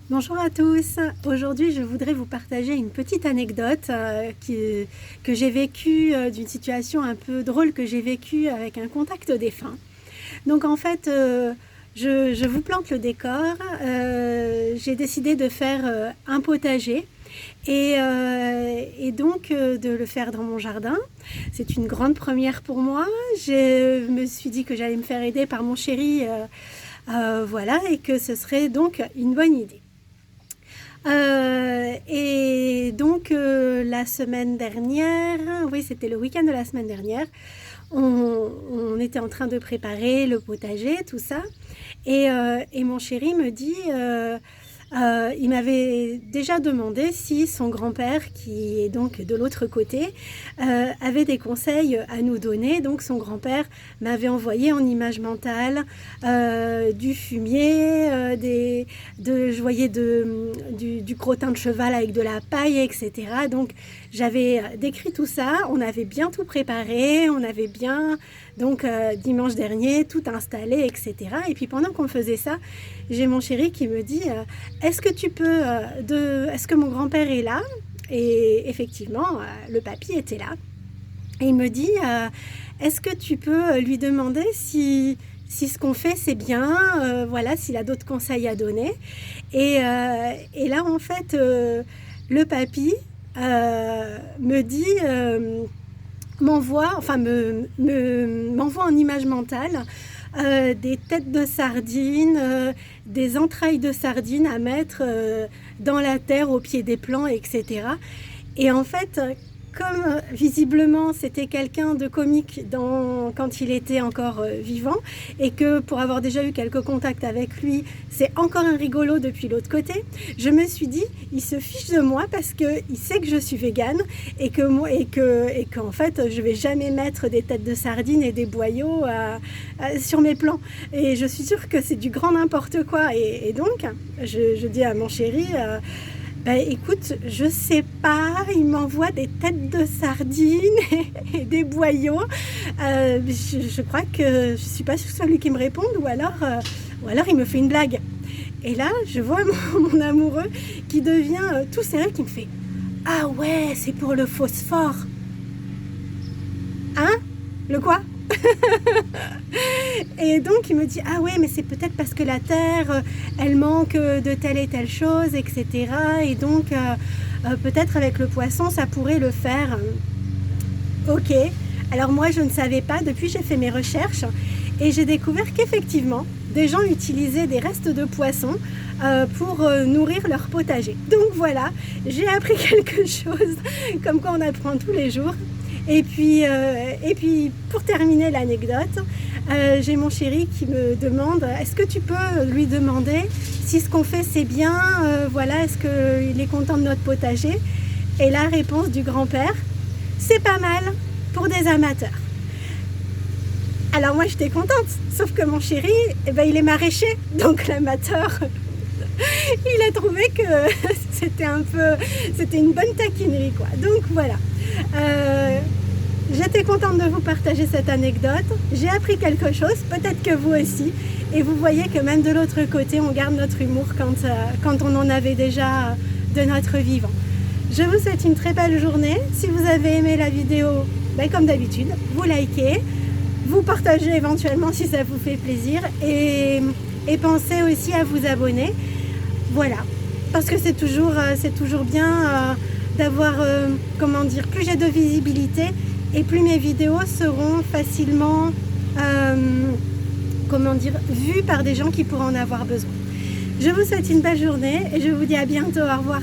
Bonjour à tous. Aujourd'hui, je voudrais vous partager une petite anecdote que j'ai vécue d'une situation un peu drôle que j'ai vécue avec un contact défunt. Donc en fait, je vous plante le décor. J'ai décidé de faire un potager et donc de le faire dans mon jardin. C'est une grande première pour moi. Je me suis dit que j'allais me faire aider par mon chéri, voilà, et que ce serait donc une bonne idée. Et donc la semaine dernière, oui c'était le week-end de la semaine dernière, on était en train de préparer le potager, tout ça, et mon chéri me dit, il m'avait déjà demandé si son grand-père, qui est donc de l'autre côté, avait des conseils à nous donner. Donc son grand-père m'avait envoyé en image mentale du fumier, je voyais du crottin de cheval avec de la paille, etc. Donc j'avais décrit tout ça, on avait bien tout préparé, on avait bien, donc dimanche dernier, tout installé, etc. Et puis pendant qu'on faisait ça, j'ai mon chéri qui me dit est-ce que mon grand-père est là? Et effectivement, le papy était là. Et il me dit est-ce que tu peux lui demander si ce qu'on fait c'est bien, voilà, s'il a d'autres conseils à donner. Et là en fait le papy me dit m'envoie en image mentale des têtes de sardines, des entrailles de sardines à mettre dans la terre au pied des plants, etc. Et en fait, comme visiblement c'était quelqu'un de comique quand il était encore vivant, et que pour avoir déjà eu quelques contacts avec lui, c'est encore un rigolo depuis l'autre côté, je me suis dit, il se fiche de moi parce qu'il sait que je suis végane et qu'en fait je vais jamais mettre des têtes de sardines et des boyaux sur mes plants. Et je suis sûre que c'est du grand n'importe quoi. Et donc, je dis à mon chéri, écoute, je sais pas, il m'envoie des têtes de sardines et des boyaux. Je crois que je suis pas sûre que ce soit lui qui me réponde, ou alors il me fait une blague. Et là, je vois mon amoureux qui devient tout sérieux, qui me fait « Ah ouais, c'est pour le phosphore !» Hein? Le quoi? Et donc il me dit ah ouais, mais c'est peut-être parce que la terre elle manque de telle et telle chose, etc. Et donc peut-être avec le poisson ça pourrait le faire. Ok, alors moi je ne savais pas, depuis j'ai fait mes recherches et j'ai découvert qu'effectivement des gens utilisaient des restes de poisson pour nourrir leur potager. Donc voilà, j'ai appris quelque chose, comme quoi on apprend tous les jours. Et puis pour terminer l'anecdote, j'ai mon chéri qui me demande est-ce que tu peux lui demander si ce qu'on fait c'est bien, voilà, est-ce qu'il est content de notre potager? Et la réponse du grand-père, c'est pas mal pour des amateurs. Alors moi j'étais contente, sauf que mon chéri, il est maraîcher, donc l'amateur, il a trouvé que c'était une bonne taquinerie, quoi. Donc voilà. J'étais contente de vous partager cette anecdote. J'ai appris quelque chose, peut-être que vous aussi. Et vous voyez que même de l'autre côté, on garde notre humour quand on en avait déjà de notre vivant. Je vous souhaite une très belle journée. Si vous avez aimé la vidéo, comme d'habitude, vous likez, vous partagez éventuellement si ça vous fait plaisir. Et pensez aussi à vous abonner. Voilà, parce que c'est toujours bien d'avoir, plus j'ai de visibilité et plus mes vidéos seront facilement, vues par des gens qui pourraient en avoir besoin. Je vous souhaite une belle journée et je vous dis à bientôt, au revoir.